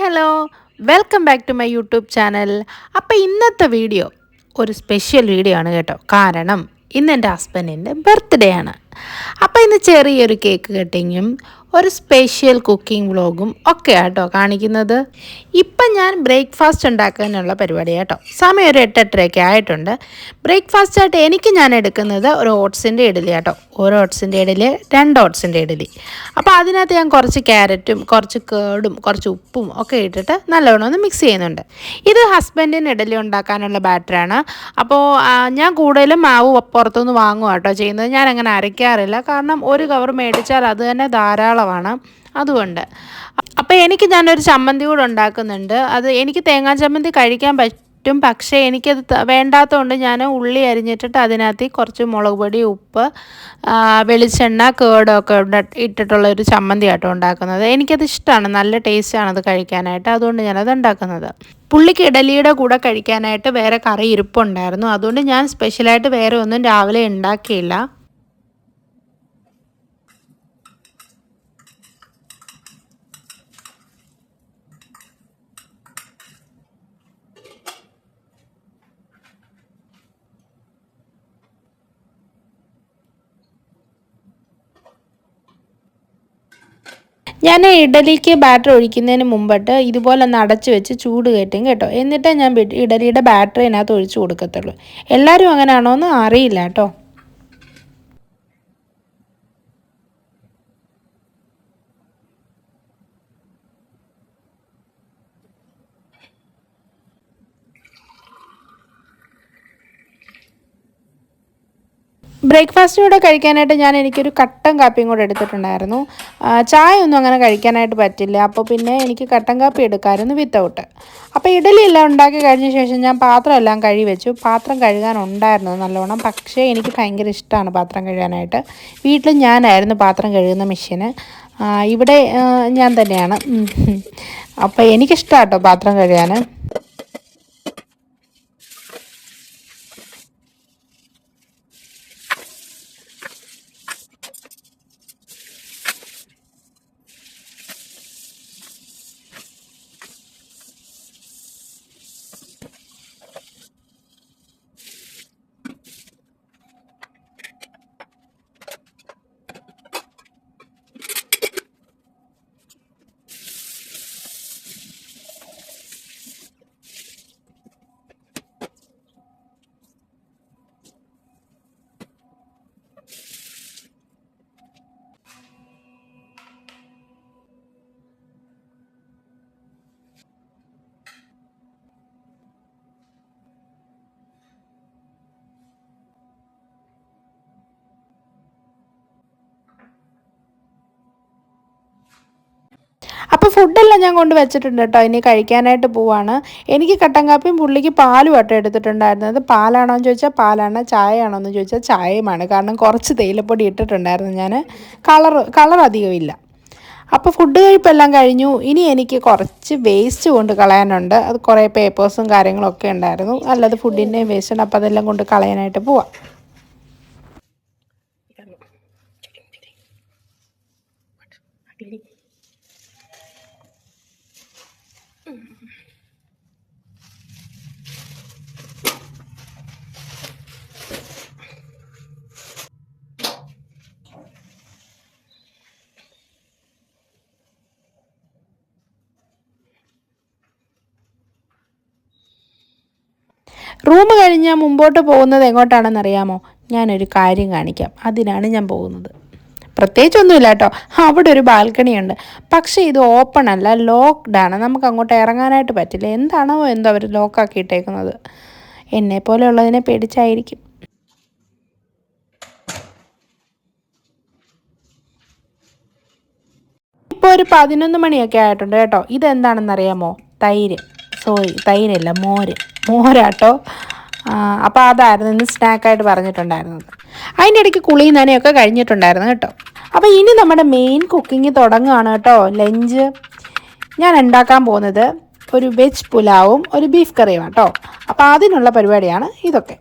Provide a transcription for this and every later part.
Hello welcome back to my YouTube channel. അപ്പോൾ ഇന്നത്തെ video ഒരു സ്പെഷ്യൽ വീഡിയോ ആണ് കേട്ടോ. കാരണം ഇന്ന് എൻ്റെ ഹസ്ബൻഡിൻ്റെ ബർത്ത്ഡേ ആണ്. അപ്പോൾ ഇന്ന് ചെറിയൊരു കേക്ക് കട്ടിങ്ങും ഒരു സ്പെഷ്യൽ കുക്കിംഗ് വ്ളോഗും ഒക്കെ ആട്ടോ കാണിക്കുന്നത്. ഇപ്പം ഞാൻ ബ്രേക്ക്ഫാസ്റ്റ് ഉണ്ടാക്കാനുള്ള പരിപാടി കേട്ടോ. സമയം ഒരു 8-8:30 ആയിട്ടുണ്ട്. ബ്രേക്ക്ഫാസ്റ്റായിട്ട് ഞാൻ എടുക്കുന്നത് ഒരു ഓട്സിൻ്റെ ഇഡലി കേട്ടോ. ഒരു ഓട്സിൻ്റെ ഇഡലി, 2 ഓട്സിൻ്റെ ഇഡലി. അപ്പോൾ അതിനകത്ത് ഞാൻ കുറച്ച് ക്യാരറ്റും കുറച്ച് കേടും കുറച്ച് ഉപ്പും ഒക്കെ ഇട്ടിട്ട് നല്ലവണ്ണം ഒന്ന് മിക്സ് ചെയ്യുന്നുണ്ട്. ഇത് ഹസ്ബൻഡിന് ഇഡലി ഉണ്ടാക്കാനുള്ള ബാറ്ററാണ്. അപ്പോൾ ഞാൻ കൂടുതലും മാവ് പുറത്തുനിന്ന് വാങ്ങുക കേട്ടോ ചെയ്യുന്നത്. ഞാൻ അങ്ങനെ അരയ്ക്കാറില്ല. കാരണം ഒരു കവർ മേടിച്ചാൽ അത് തന്നെ ധാരാളമാണ്. അതുകൊണ്ട് അപ്പോൾ ഞാനൊരു ചമ്മന്തി കൂടെ ഉണ്ടാക്കുന്നുണ്ട്. എനിക്ക് തേങ്ങാ ചമ്മന്തി കഴിക്കാൻ പറ്റും. പക്ഷേ എനിക്കത് വേണ്ടാത്തതുകൊണ്ട് ഞാൻ ഉള്ളി അരിഞ്ഞിട്ടിട്ട് അതിനകത്ത് കുറച്ച് മുളക് പൊടി, ഉപ്പ്, വെളിച്ചെണ്ണ, കേടൊക്കെ ഇട്ടിട്ടുള്ള ഒരു ചമ്മന്തി ആട്ടോ ഉണ്ടാക്കുന്നത്. എനിക്കത് ഇഷ്ടമാണ്, നല്ല ടേസ്റ്റാണ് അത് കഴിക്കാനായിട്ട്. അതുകൊണ്ട് ഞാനത് ഉണ്ടാക്കുന്നത്. പുള്ളിക്ക് ഇഡലിയുടെ കൂടെ കഴിക്കാനായിട്ട് വേറെ കറി ഇരിപ്പുണ്ടായിരുന്നു. അതുകൊണ്ട് ഞാൻ സ്പെഷ്യലായിട്ട് വേറെ ഒന്നും രാവിലെ ഉണ്ടാക്കിയില്ല. ഞാൻ ഇഡലിക്ക് ബാറ്റർ ഒഴിക്കുന്നതിന് മുമ്പിട്ട് ഇതുപോലെ ഒന്ന് അടച്ച് വെച്ച് ചൂട് കയറ്റും കേട്ടോ. എന്നിട്ടേ ഞാൻ ഇഡലിയുടെ ബാറ്റർ ഇതിനകത്ത് ഒഴിച്ച് കൊടുക്കത്തുള്ളൂ. എല്ലാവരും അങ്ങനെയാണോ എന്ന് അറിയില്ല കേട്ടോ. ബ്രേക്ക്ഫാസ്റ്റിനൂടെ കഴിക്കാനായിട്ട് എനിക്കൊരു കട്ടൻ കാപ്പിയും കൂടെ എടുത്തിട്ടുണ്ടായിരുന്നു. ചായ ഒന്നും അങ്ങനെ കഴിക്കാനായിട്ട് പറ്റില്ല. അപ്പോൾ പിന്നെ എനിക്ക് കട്ടൻ കാപ്പി എടുക്കാമായിരുന്നു വിത്തൗട്ട്. അപ്പോൾ ഇഡലി എല്ലാം ഉണ്ടാക്കി കഴിഞ്ഞ ശേഷം ഞാൻ പാത്രം എല്ലാം കഴുകി വെച്ചു. പാത്രം കഴുകാനുണ്ടായിരുന്നു നല്ലോണം. പക്ഷേ എനിക്ക് ഭയങ്കര ഇഷ്ടമാണ് പാത്രം കഴുകാനായിട്ട്. വീട്ടിൽ ഞാനായിരുന്നു പാത്രം കഴുകുന്ന മെഷീന്. ഇവിടെ ഞാൻ തന്നെയാണ്. അപ്പോൾ എനിക്കിഷ്ടമാണ് കേട്ടോ പാത്രം കഴുകാൻ. അപ്പോൾ ഫുഡെല്ലാം ഞാൻ കൊണ്ട് വെച്ചിട്ടുണ്ട് കേട്ടോ. ഇനി കഴിക്കാനായിട്ട് പോവാണ്. എനിക്ക് കട്ടൻ കാപ്പിയും പുള്ളിക്ക് പാലും ആട്ടോ എടുത്തിട്ടുണ്ടായിരുന്നത്. പാലാണോ എന്ന് ചോദിച്ചാൽ പാലാണ്, ചായയാണോ എന്ന് ചോദിച്ചാൽ ചായയുമാണ്. കാരണം കുറച്ച് തേയിലപ്പൊടി ഇട്ടിട്ടുണ്ടായിരുന്നു ഞാൻ. കളർ അധികമില്ല. അപ്പോൾ ഫുഡ് കഴിപ്പെല്ലാം കഴിഞ്ഞു. ഇനി എനിക്ക് കുറച്ച് വേസ്റ്റ് കൊണ്ട് കളയാനുണ്ട്. അത് കുറേ പേപ്പേഴ്സും കാര്യങ്ങളൊക്കെ ഉണ്ടായിരുന്നു. അല്ലാതെ ഫുഡിൻ്റെയും വേസ്റ്റ് ഉണ്ട്. അപ്പോൾ അതെല്ലാം കൊണ്ട് കളയാനായിട്ട് പോവാം. റൂം കഴിഞ്ഞ് മുമ്പോട്ട് പോകുന്നത് എങ്ങോട്ടാണെന്ന് അറിയാമോ? ഞാനൊരു കാര്യം കാണിക്കാം. അതിനാണ് ഞാൻ പോകുന്നത്. പ്രത്യേകിച്ചൊന്നുമില്ല കേട്ടോ. അവിടെ ഒരു ബാൽക്കണിയുണ്ട്. പക്ഷേ ഇത് ഓപ്പൺ അല്ല, ലോക്ക്ഡാണ്. നമുക്ക് അങ്ങോട്ട് ഇറങ്ങാനായിട്ട് പറ്റില്ല. എന്താണോ എന്തോ അവർ ലോക്കാക്കി ഇട്ടേക്കുന്നത്. എന്നെപ്പോലെയുള്ളതിനെ പേടിച്ചായിരിക്കും. ഇപ്പോൾ ഒരു 11 മണിയൊക്കെ ആയിട്ടുണ്ട് കേട്ടോ. ഇതെന്താണെന്നറിയാമോ? തൈരല്ല, മോരാട്ടോ. അപ്പോൾ അതായിരുന്നു ഇന്ന് സ്നാക്കായിട്ട് പറഞ്ഞിട്ടുണ്ടായിരുന്നത്. അതിൻ്റെ ഇടയ്ക്ക് കുളിയും നനയൊക്കെ കഴിഞ്ഞിട്ടുണ്ടായിരുന്നു കേട്ടോ. അപ്പോൾ ഇനി നമ്മുടെ മെയിൻ കുക്കിംഗ് തുടങ്ങുകയാണ് കേട്ടോ. ലഞ്ച് ഞാൻ ഉണ്ടാക്കാൻ പോകുന്നത് ഒരു വെജ് പുലാവും ഒരു ബീഫ് കറിയും കേട്ടോ. അപ്പോൾ അതിനുള്ള പരിപാടിയാണ് ഇതൊക്കെ.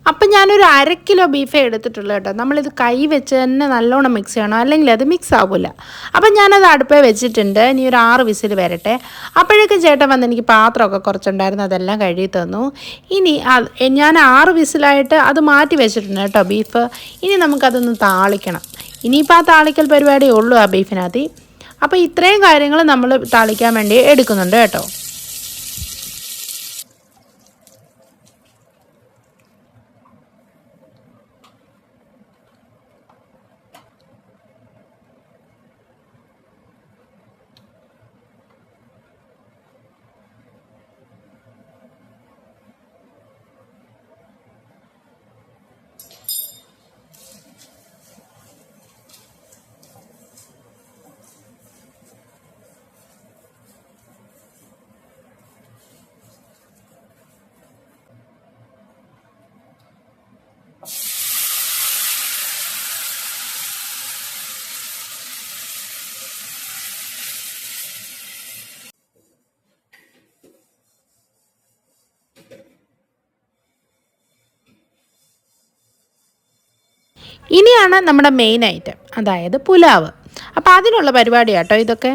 അപ്പം ഞാനൊരു 1/2 കിലോ ബീഫേ എടുത്തിട്ടുള്ളൂ കേട്ടോ. നമ്മളിത് കൈ വെച്ച് തന്നെ നല്ലോണം മിക്സ് ചെയ്യണം, അല്ലെങ്കിൽ അത് മിക്സ് ആവില്ല. അപ്പം ഞാനത് അടുപ്പേ വെച്ചിട്ടുണ്ട്. ഇനി ഒരു 6 വിസിൽ വരട്ടെ. അപ്പോഴേക്കും ചേട്ടൻ വന്ന് എനിക്ക് പാത്രമൊക്കെ കുറച്ചുണ്ടായിരുന്നു, അതെല്ലാം കഴുകി തന്നു. ഇനി ഞാൻ 6 വിസിലായിട്ട് അത് മാറ്റി വെച്ചിട്ടുണ്ട് കേട്ടോ ബീഫ്. ഇനി നമുക്കതൊന്ന് താളിക്കണം. ഇനിയിപ്പോൾ ആ താളിക്കൽ പരിപാടിയേ ഉള്ളൂ ആ ബീഫിനകത്ത്. അപ്പോൾ ഇത്രയും കാര്യങ്ങൾ നമ്മൾ താളിക്കാൻ വേണ്ടി എടുക്കുന്നുണ്ട് കേട്ടോ. ഇനിയാണ് നമ്മുടെ മെയിൻ ഐറ്റം, അതായത് പുലാവ്. അപ്പോൾ അതിനുള്ള പരിപാടിയാട്ടോ ഇതൊക്കെ.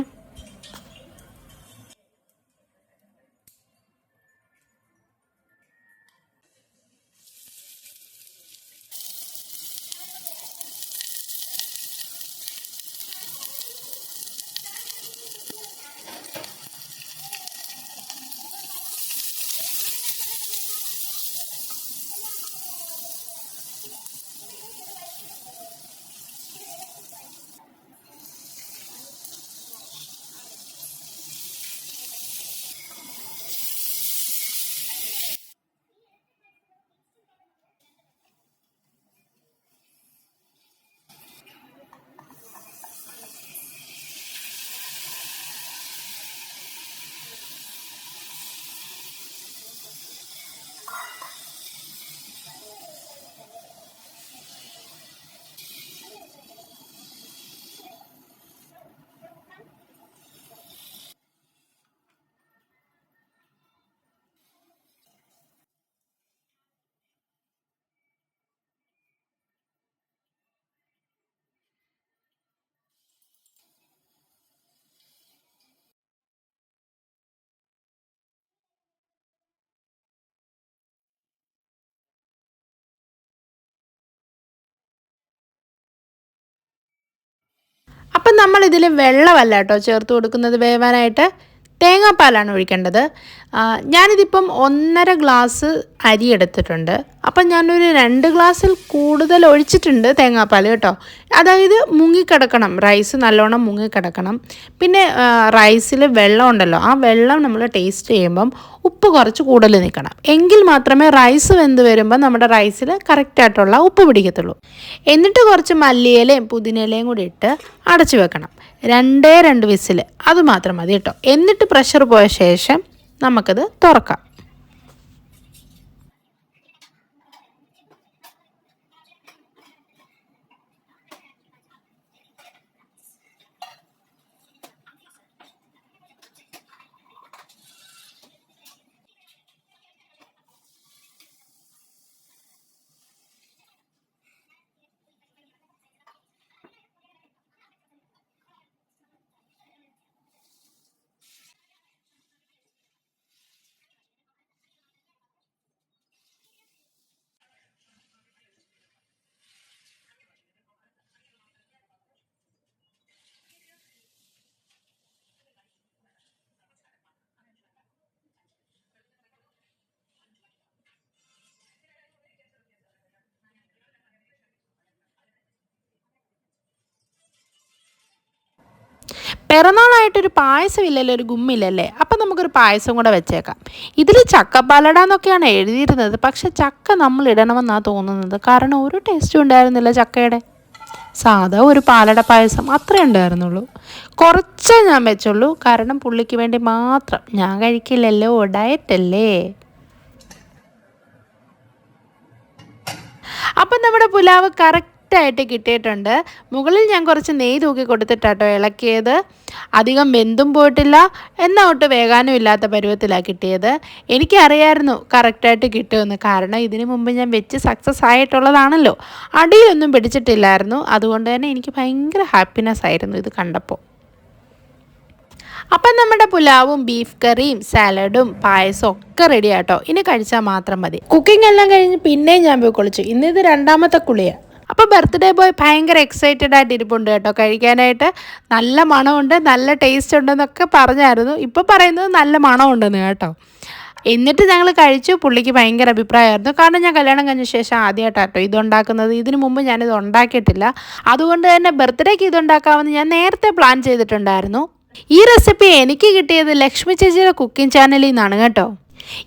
അപ്പം നമ്മളിതിൽ വെള്ളമല്ല കേട്ടോ ചേർത്ത് കൊടുക്കുന്നത് വേവാനായിട്ട്, തേങ്ങാപ്പാലാണ് ഒഴിക്കേണ്ടത്. ഞാനിതിപ്പം 1.5 ഗ്ലാസ് അരി എടുത്തിട്ടുണ്ട്. അപ്പം ഞാനൊരു 2 ഗ്ലാസ്സിൽ കൂടുതൽ ഒഴിച്ചിട്ടുണ്ട് തേങ്ങാപ്പാൽ കേട്ടോ. അതായത് മുങ്ങിക്കിടക്കണം, റൈസ് നല്ലോണം മുങ്ങിക്കിടക്കണം. പിന്നെ റൈസിൽ വെള്ളം ഉണ്ടല്ലോ, ആ വെള്ളം നമ്മൾ ടേസ്റ്റ് ചെയ്യുമ്പം ഉപ്പ് കുറച്ച് കൂടുതൽ നിൽക്കണം. എങ്കിൽ മാത്രമേ റൈസ് വെന്ത് വരുമ്പോൾ നമ്മുടെ റൈസിൽ കറക്റ്റായിട്ടുള്ള ഉപ്പ് പിടിക്കത്തുള്ളൂ. എന്നിട്ട് കുറച്ച് മല്ലിയിലയും പുതിനയിലയും കൂടി ഇട്ട് അടച്ചു വെക്കണം. 2 വിസിൽ, അതുമാത്രം മതി കേട്ടോ. എന്നിട്ട് പ്രഷർ പോയ ശേഷം നമുക്കത് തുറക്കാം. പിറന്നാളായിട്ടൊരു പായസം ഇല്ലല്ലോ, ഒരു ഗുമ്മില്ലല്ലേ. അപ്പം നമുക്കൊരു പായസം കൂടെ വെച്ചേക്കാം. ഇതിൽ ചക്കപ്പാലട എന്നൊക്കെയാണ് എഴുതിയിരുന്നത്, പക്ഷെ ചക്ക നമ്മൾ ഇടണമെന്നാണ് തോന്നുന്നത്. കാരണം ഒരു ടേസ്റ്റും ഉണ്ടായിരുന്നില്ല ചക്കയുടെ. സാധാ ഒരു പാലട പായസം അത്രേ ഉണ്ടായിരുന്നുള്ളൂ. കുറച്ചേ ഞാൻ വെച്ചുള്ളൂ, കാരണം പുള്ളിക്ക് വേണ്ടി മാത്രം. ഞാൻ കഴിക്കില്ലല്ലോ, ഡയറ്റല്ലേ. അപ്പം നമ്മുടെ പുലാവ് കറക്റ്റായിട്ട് കിട്ടിയിട്ടുണ്ട്. മുകളിൽ ഞാൻ കുറച്ച് നെയ്യ് തൂക്കി കൊടുത്തിട്ടാട്ടോ ഇളക്കിയത്. അധികം വെന്തും പോയിട്ടില്ല, എന്നാൽ ഒട്ട് വേകാനും ഇല്ലാത്ത പരുവത്തിലാണ് കിട്ടിയത്. എനിക്കറിയായിരുന്നു കറക്റ്റായിട്ട് കിട്ടുമെന്ന്, കാരണം ഇതിനു മുമ്പ് ഞാൻ വെച്ച് സക്സസ് ആയിട്ടുള്ളതാണല്ലോ. അടിയിലൊന്നും പിടിച്ചിട്ടില്ലായിരുന്നു. അതുകൊണ്ട് തന്നെ എനിക്ക് ഭയങ്കര ഹാപ്പിനെസ് ആയിരുന്നു ഇത് കണ്ടപ്പോൾ. അപ്പം നമ്മുടെ പുലാവും ബീഫ് കറിയും സാലഡും പായസവും ഒക്കെ റെഡി ആട്ടോ. ഇനി കഴിച്ചാൽ മാത്രം മതി. കുക്കിംഗ് എല്ലാം കഴിഞ്ഞ് പിന്നെയും ഞാൻ പോയി കുളിച്ചു. ഇന്നിത് രണ്ടാമത്തെ കുളിയാണ്. അപ്പോൾ ബർത്ത്ഡേ ബോയ് ഭയങ്കര എക്സൈറ്റഡ് ആയിട്ട് ഇരിപ്പുണ്ട് കേട്ടോ കഴിക്കാനായിട്ട്. നല്ല മണമുണ്ട്, നല്ല ടേസ്റ്റ് ഉണ്ടെന്നൊക്കെ പറഞ്ഞായിരുന്നു. ഇപ്പോൾ പറയുന്നത് നല്ല മണമുണ്ടെന്ന് കേട്ടോ. എന്നിട്ട് ഞങ്ങൾ കഴിച്ചു. പുള്ളിക്ക് ഭയങ്കര അഭിപ്രായമായിരുന്നു. കാരണം ഞാൻ കല്യാണം കഴിഞ്ഞ ശേഷം ആദ്യമായിട്ടാട്ടോ ഇതുണ്ടാക്കുന്നത്. ഇതിനു മുമ്പ് ഞാനിത് ഉണ്ടാക്കിയിട്ടില്ല. അതുകൊണ്ട് തന്നെ ബർത്ത്ഡേക്ക് ഇതുണ്ടാക്കാമെന്ന് ഞാൻ നേരത്തെ പ്ലാൻ ചെയ്തിട്ടുണ്ടായിരുന്നു. ഈ റെസിപ്പി എനിക്ക് കിട്ടിയത് ലക്ഷ്മി ചേച്ചിയുടെ കുക്കിംഗ് ചാനലിൽ നിന്നാണ് കേട്ടോ.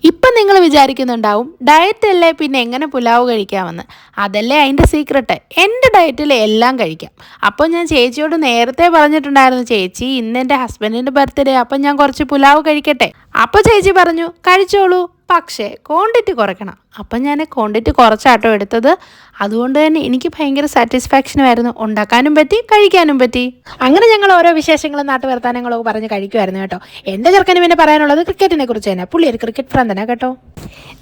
ഇപ്പം നിങ്ങൾ വിചാരിക്കുന്നുണ്ടാവും ഡയറ്റ് അല്ലേ പിന്നെ എങ്ങനെ പുലാവ് കഴിക്കാമെന്ന്. അതല്ലേ അതിൻ്റെ സീക്രട്ട്. എൻ്റെ ഡയറ്റിൽ എല്ലാം കഴിക്കാം. അപ്പോൾ ഞാൻ ചേച്ചിയോട് നേരത്തെ പറഞ്ഞിട്ടുണ്ടായിരുന്നു, ചേച്ചി ഇന്ന് എൻ്റെ ഹസ്ബൻഡിൻ്റെ ബർത്ത്ഡേ, അപ്പം ഞാൻ കുറച്ച് പുലാവ് കഴിക്കട്ടെ. അപ്പോൾ ചേച്ചി പറഞ്ഞു കഴിച്ചോളൂ, പക്ഷേ ക്വാണ്ടിറ്റി കുറയ്ക്കണം. അപ്പം ഞാൻ ക്വാണ്ടിറ്റി കുറച്ചാട്ടോ എടുത്തത്. അതുകൊണ്ട് തന്നെ എനിക്ക് ഭയങ്കര സാറ്റിസ്ഫാക്ഷനുമായിരുന്നു. ഉണ്ടാക്കാനും പറ്റി, കഴിക്കാനും പറ്റി. അങ്ങനെ ഞങ്ങൾ ഓരോ വിശേഷങ്ങളും നാട്ടുവർത്താനങ്ങളൊക്കെ പറഞ്ഞ് കഴിക്കുമായിരുന്നു കേട്ടോ. എൻ്റെ ചെറുക്കന് പിന്നെ പറയാനുള്ളത് ക്രിക്കറ്റിനെ കുറിച്ച് തന്നെ. പുള്ളി ഒരു ക്രിക്കറ്റ് ഫ്രണ്ട് തന്നെ കേട്ടോ.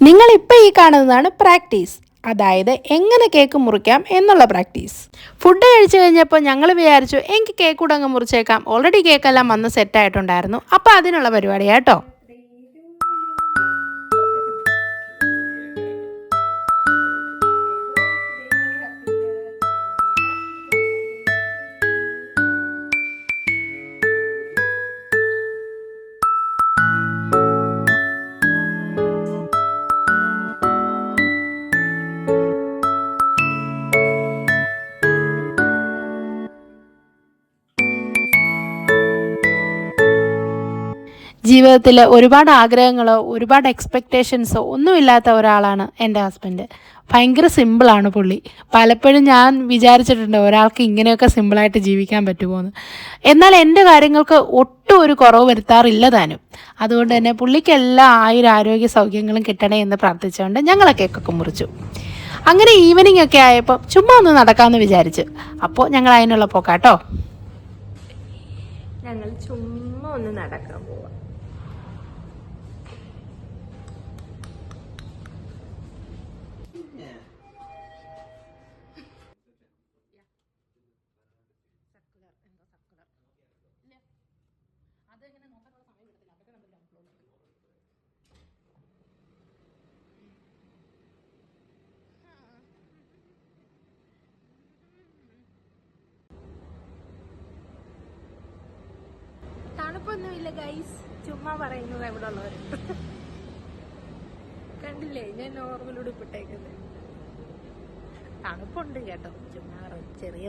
നിങ്ങളിപ്പോൾ ഈ കാണുന്നതാണ് പ്രാക്ടീസ്, അതായത് എങ്ങനെ കേക്ക് മുറിക്കാം എന്നുള്ള പ്രാക്ടീസ്. ഫുഡ് കഴിച്ചു കഴിഞ്ഞപ്പോൾ ഞങ്ങൾ വിചാരിച്ചു എനിക്ക് കേക്ക് കൂടെ അങ്ങ് മുറിച്ചേക്കാം. ഓൾറെഡി കേക്കെല്ലാം വന്ന് സെറ്റായിട്ടുണ്ടായിരുന്നു. അപ്പോൾ അതിനുള്ള പരിപാടിയാണ് കേട്ടോ. ജീവിതത്തിൽ ഒരുപാട് ആഗ്രഹങ്ങളോ ഒരുപാട് എക്സ്പെക്റ്റേഷൻസോ ഒന്നുമില്ലാത്ത ഒരാളാണ് എൻ്റെ ഹസ്ബൻഡ്. ഭയങ്കര സിമ്പിളാണ് പുള്ളി. പലപ്പോഴും ഞാൻ വിചാരിച്ചിട്ടുണ്ട് ഒരാൾക്ക് ഇങ്ങനെയൊക്കെ സിമ്പിളായിട്ട് ജീവിക്കാൻ പറ്റുമോ എന്ന്. എന്നാൽ എൻ്റെ കാര്യങ്ങൾക്ക് ഒട്ടും ഒരു കുറവ് വരുത്താറില്ല താനും. അതുകൊണ്ട് തന്നെ പുള്ളിക്കെല്ലാം ആരോഗ്യ സൗഖ്യങ്ങളും കിട്ടണേ എന്ന് പ്രാർത്ഥിച്ചുകൊണ്ട് ഞങ്ങൾ കേക്കൊക്കെ മുറിച്ചു. അങ്ങനെ ഈവനിങ് ഒക്കെ ആയപ്പോൾ ചുമ്മാ ഒന്ന് നടക്കാമെന്ന് വിചാരിച്ചു. അപ്പോൾ ഞങ്ങൾ അതിനുള്ള പോക്കാട്ടോ. ഞങ്ങൾ ചുമ്മാ ഒന്ന് നടക്കാൻ പോവാം. തണുപ്പൊന്നുമില്ല ഗൈസ്, ചുമ്മാ പറയുന്നത് എവിടെ ഉള്ളവർ. കണ്ടില്ലേ ഞാൻ നോർമൽ ഉടുപ്പിട്ടേക്കുന്നത്. തണുപ്പുണ്ട് കേട്ടോ, ചുമ്മാ ചെറിയ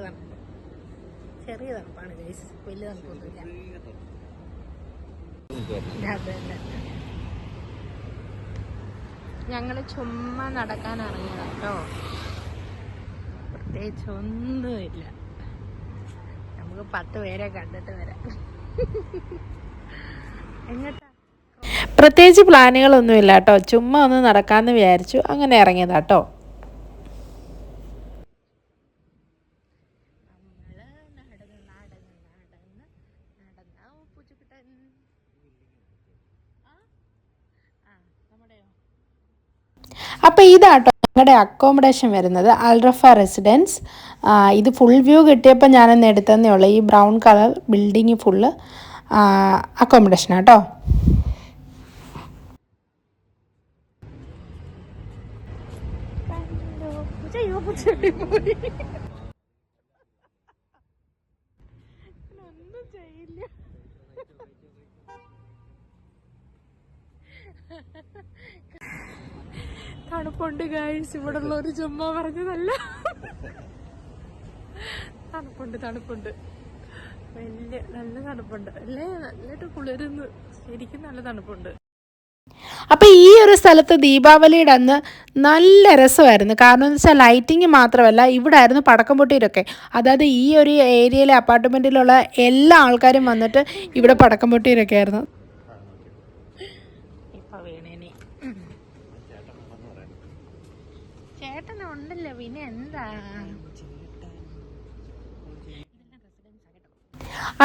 തണുപ്പാണ് ഗൈസ്, വലിയ തണുപ്പൊന്നുമില്ല. അതല്ല, ഞങ്ങള് ചുമ്മാ നടക്കാൻ ഇറങ്ങിയതാ കേട്ടോ. പ്രത്യേകിച്ച് ഒന്നുമില്ല. നമുക്ക് 10 പേരെ കണ്ടിട്ട് വരാം. പ്രത്യേകിച്ച് പ്ലാനുകളൊന്നുമില്ല കേട്ടോ. ചുമ്മാ ഒന്ന് നടക്കാമെന്ന് വിചാരിച്ചു, അങ്ങനെ ഇറങ്ങിയതാട്ടോ. അപ്പോൾ ഇതാട്ടോ ഞങ്ങളുടെ അക്കോമഡേഷൻ വരുന്നത്, അൽറഫ റെസിഡൻസ്. ഇത് ഫുൾ വ്യൂ കിട്ടിയപ്പോൾ ഞാനൊന്ന് എടുത്തതന്നേ ഉള്ളൂ. ഈ ബ്രൗൺ കളർ ബിൽഡിങ് ഫുള്ള് അക്കോമഡേഷനാട്ടോ. ഒന്നും ചെയ്യില്ല. തണുപ്പുണ്ട് ഗായ്സ്, ഇവിടെ ഉള്ളവര് ചുമ്മാ പറഞ്ഞതല്ല. തണുപ്പുണ്ട് വലിയ നല്ല തണുപ്പുണ്ട് അല്ലേ, നല്ലതായിട്ട് കുളിരുന്ന്, ശരിക്കും നല്ല തണുപ്പുണ്ട്. അപ്പോൾ ഈ ഒരു സ്ഥലത്ത് ദീപാവലിയുടെ അന്ന് നല്ല രസമായിരുന്നു. കാരണം എന്ന് വെച്ചാൽ ലൈറ്റിങ് മാത്രമല്ല, ഇവിടെ ആയിരുന്നു പടക്കം പൊട്ടിയിട്ടൊക്കെ. അതായത് ഈ ഒരു ഏരിയയിലെ അപ്പാർട്ട്മെൻറ്റിലുള്ള എല്ലാ ആൾക്കാരും വന്നിട്ട് ഇവിടെ പടക്കം പൊട്ടിയിട്ടൊക്കെ ആയിരുന്നു. ഇപ്പം വീണേനെ ചേട്ടനുണ്ടല്ലോ, പിന്നെ എന്താ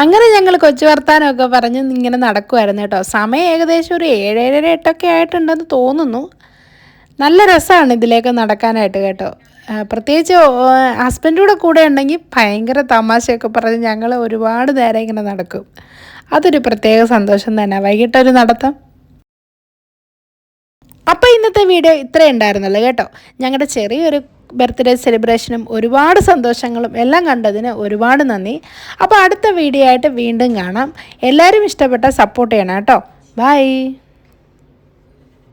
അങ്ങനെ ഞങ്ങൾ കൊച്ചു വർത്താനമൊക്കെ പറഞ്ഞ് ഇങ്ങനെ നടക്കുമായിരുന്നു കേട്ടോ. സമയം ഏകദേശം ഒരു 7, 7:30, 8 ആയിട്ടുണ്ടെന്ന് തോന്നുന്നു. നല്ല രസമാണ് ഇതിലേക്ക് നടക്കാനായിട്ട് കേട്ടോ. പ്രത്യേകിച്ച് ഹസ്ബൻഡ് കൂടെ ഉണ്ടെങ്കിൽ ഭയങ്കര തമാശയൊക്കെ പറഞ്ഞ് ഞങ്ങൾ ഒരുപാട് നേരം ഇങ്ങനെ നടക്കും. അതൊരു പ്രത്യേക സന്തോഷം തന്നെ, വൈകിട്ടൊരു നടത്തം. അപ്പോൾ ഇന്നത്തെ വീഡിയോ ഇത്രേ ഉണ്ടായിരുന്നുള്ളൂ കേട്ടോ. ഞങ്ങളുടെ ചെറിയൊരു ബർത്ത്ഡേ സെലിബ്രേഷനും ഒരുപാട് സന്തോഷങ്ങളും എല്ലാം കണ്ടതിന് ഒരുപാട് നന്ദി. അപ്പോൾ അടുത്ത വീഡിയോ ആയിട്ട് വീണ്ടും കാണാം. എല്ലാവരും ഇഷ്ടപ്പെട്ട സപ്പോർട്ട് ചെയ്യണം കേട്ടോ. ബൈ.